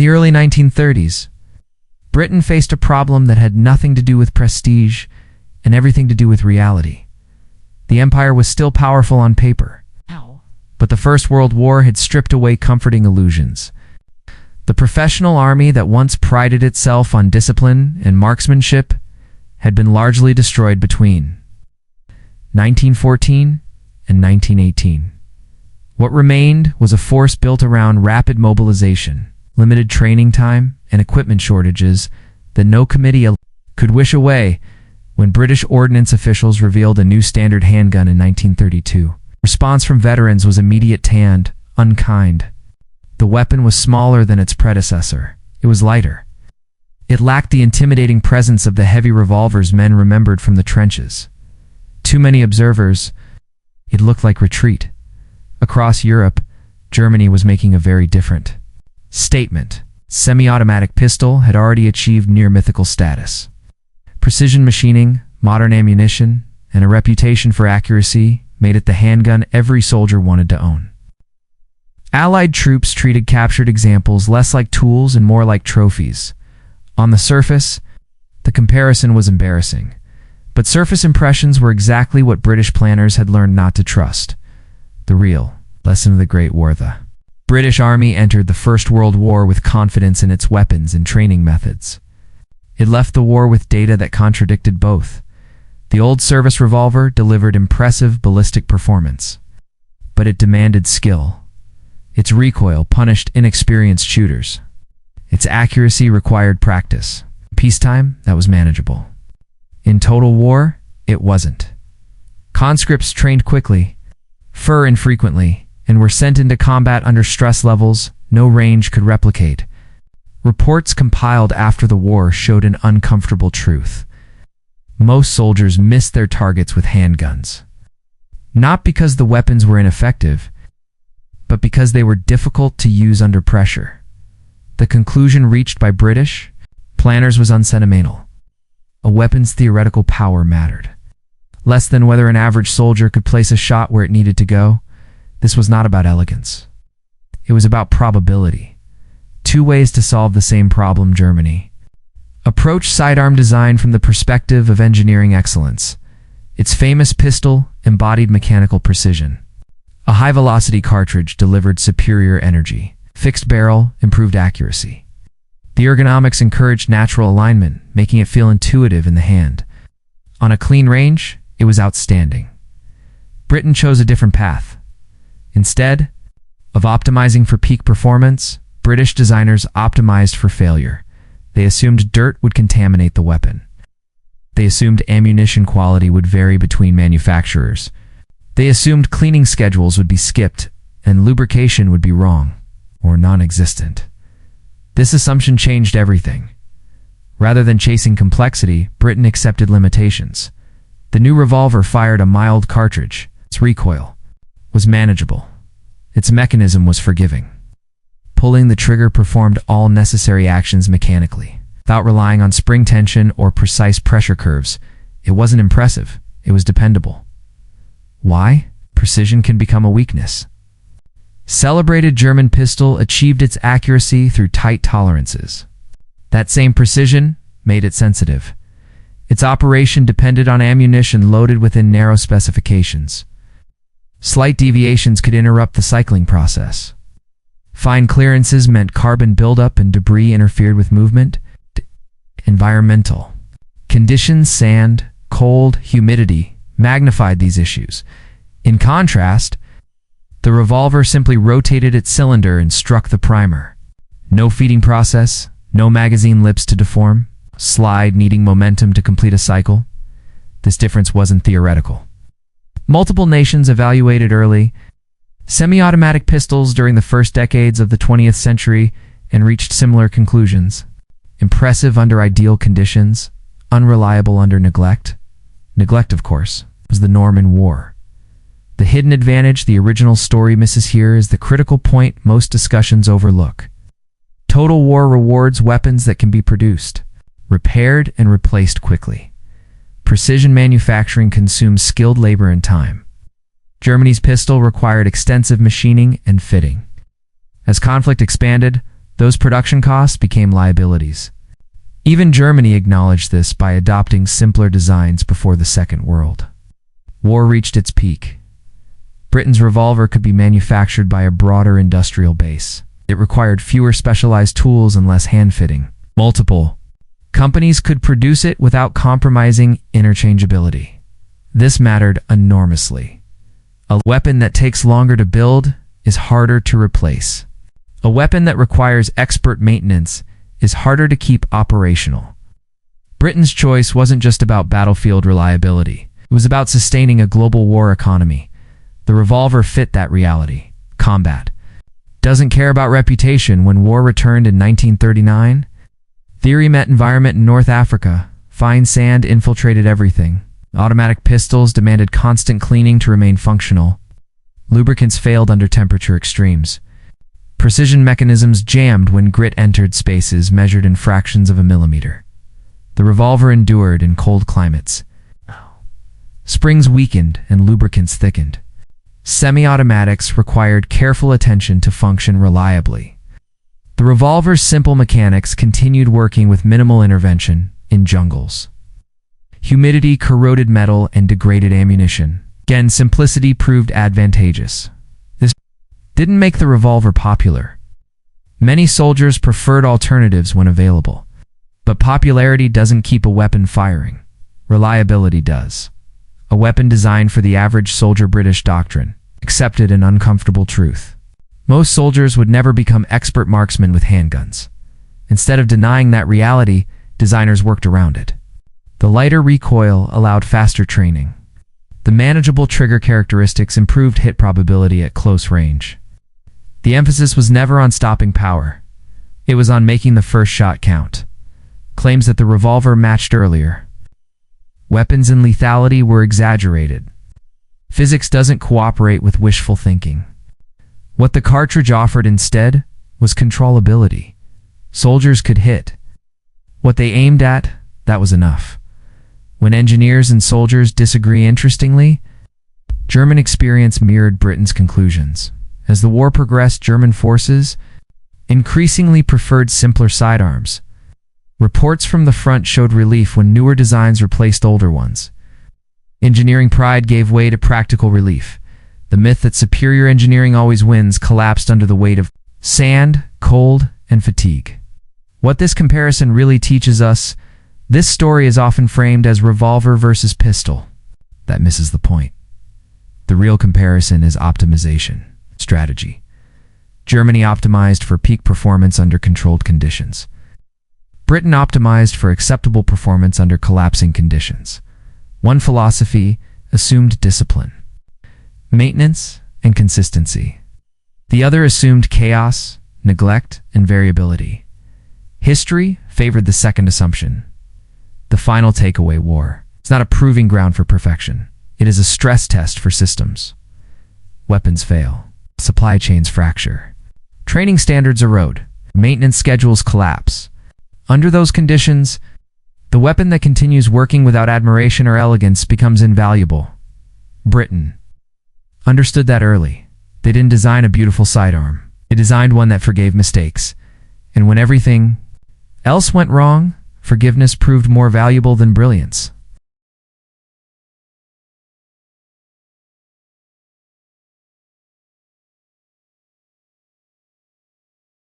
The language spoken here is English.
the early 1930s, Britain faced a problem that had nothing to do with prestige and everything to do with reality. The empire was still powerful on paper, but the First World War had stripped away comforting illusions. The professional army that once prided itself on discipline and marksmanship had been largely destroyed between 1914 and 1918. What remained was a force built around rapid mobilization, limited training time, and equipment shortages that no committee could wish away when British ordnance officials revealed a new standard handgun in 1932. Response from veterans was immediate and unkind. The weapon was smaller than its predecessor. It was lighter. It lacked the intimidating presence of the heavy revolvers men remembered from the trenches. To many observers, it looked like retreat. Across Europe, Germany was making a very different statement. Semi-automatic pistol had already achieved near-mythical status. Precision machining, modern ammunition, and a reputation for accuracy made it the handgun every soldier wanted to own. Allied troops treated captured examples less like tools and more like trophies. On the surface, the comparison was embarrassing, but surface impressions were exactly what British planners had learned not to trust. The real lesson of the Great War. The British Army entered the First World War with confidence in its weapons and training methods. It left the war with data that contradicted both. The old service revolver delivered impressive ballistic performance, but it demanded skill. Its recoil punished inexperienced shooters. Its accuracy required practice. Peacetime, that was manageable. In total war, it wasn't. Conscripts trained quickly, fur infrequently, and were sent into combat under stress levels no range could replicate. Reports compiled after the war showed an uncomfortable truth. Most soldiers missed their targets with handguns. Not because the weapons were ineffective, but because they were difficult to use under pressure. The conclusion reached by British planners was unsentimental. A weapon's theoretical power mattered less than whether an average soldier could place a shot where it needed to go. This was not about elegance. It was about probability. Two ways to solve the same problem. Germany approached sidearm design from the perspective of engineering excellence. Its famous pistol embodied mechanical precision. A high-velocity cartridge delivered superior energy. Fixed barrel improved accuracy. The ergonomics encouraged natural alignment, making it feel intuitive in the hand. On a clean range, it was outstanding. Britain chose a different path. Instead of optimizing for peak performance, British designers optimized for failure. They assumed dirt would contaminate the weapon. They assumed ammunition quality would vary between manufacturers. They assumed cleaning schedules would be skipped and lubrication would be wrong or non-existent. This assumption changed everything. Rather than chasing complexity, Britain accepted limitations. The new revolver fired a mild cartridge. Its recoil was manageable. Its mechanism was forgiving. Pulling the trigger performed all necessary actions mechanically, without relying on spring tension or precise pressure curves. It wasn't impressive. It was dependable. Why? Precision can become a weakness. Celebrated German pistol achieved its accuracy through tight tolerances. That same precision made it sensitive. Its operation depended on ammunition loaded within narrow specifications. Slight deviations could interrupt the cycling process. Fine clearances meant carbon buildup and debris interfered with movement. Environmental conditions, sand, cold, humidity, magnified these issues. In contrast, the revolver simply rotated its cylinder and struck the primer. No feeding process, no magazine lips to deform, slide needing momentum to complete a cycle. This difference wasn't theoretical. Multiple nations evaluated early semi-automatic pistols during the first decades of the 20th century and reached similar conclusions. Impressive under ideal conditions, unreliable under neglect. Neglect, of course, was the norm in war. The hidden advantage the original story misses here is the critical point most discussions overlook. Total war rewards weapons that can be produced, repaired, and replaced quickly. Precision manufacturing consumes skilled labor and time. Germany's pistol required extensive machining and fitting. As conflict expanded, Those production costs became liabilities. Even Germany acknowledged this by adopting simpler designs before the Second World War reached its peak. Britain's revolver could be manufactured by a broader industrial base. It required fewer specialized tools and less hand-fitting. Multiple companies could produce it without compromising interchangeability. This mattered enormously. A weapon that takes longer to build is harder to replace. A weapon that requires expert maintenance is harder to keep operational. Britain's choice wasn't just about battlefield reliability. It was about sustaining a global war economy. The revolver fit that reality. Combat doesn't care about reputation. When war returned in 1939, theory met environment in North Africa. Fine sand infiltrated everything. Automatic pistols demanded constant cleaning to remain functional. Lubricants failed under temperature extremes. Precision mechanisms jammed when grit entered spaces measured in fractions of a millimeter. The revolver endured in cold climates. Springs weakened and lubricants thickened. Semi-automatics required careful attention to function reliably. The revolver's simple mechanics continued working with minimal intervention in jungles. Humidity corroded metal and degraded ammunition. Again, simplicity proved advantageous. This didn't make the revolver popular. Many soldiers preferred alternatives when available. But popularity doesn't keep a weapon firing. Reliability does. A weapon designed for the average soldier. British doctrine accepted an uncomfortable truth. Most soldiers would never become expert marksmen with handguns. Instead of denying that reality, designers worked around it. The lighter recoil allowed faster training. The manageable trigger characteristics improved hit probability at close range. The emphasis was never on stopping power. It was on making the first shot count. Claims that the revolver matched earlier weapons and lethality were exaggerated. Physics doesn't cooperate with wishful thinking. What the cartridge offered instead was controllability. Soldiers could hit what they aimed at, that was enough. When engineers and soldiers disagree, interestingly, German experience mirrored Britain's conclusions. As the war progressed, German forces increasingly preferred simpler sidearms. Reports from the front showed relief when newer designs replaced older ones. Engineering pride gave way to practical relief. The myth that superior engineering always wins collapsed under the weight of sand, cold, and fatigue. What this comparison really teaches us: this story is often framed as revolver versus pistol. That misses the point. The real comparison is optimization, strategy. Germany optimized for peak performance under controlled conditions. Britain optimized for acceptable performance under collapsing conditions. One philosophy assumed discipline, maintenance, and consistency. The other assumed chaos, neglect, and variability. History favored the second assumption. The final takeaway: war is not a proving ground for perfection. It is a stress test for systems. Weapons fail. Supply chains fracture. Training standards erode. Maintenance schedules collapse. Under those conditions, the weapon that continues working without admiration or elegance becomes invaluable. Britain understood that early. They didn't design a beautiful sidearm. They designed one that forgave mistakes. And when everything else went wrong, forgiveness proved more valuable than brilliance.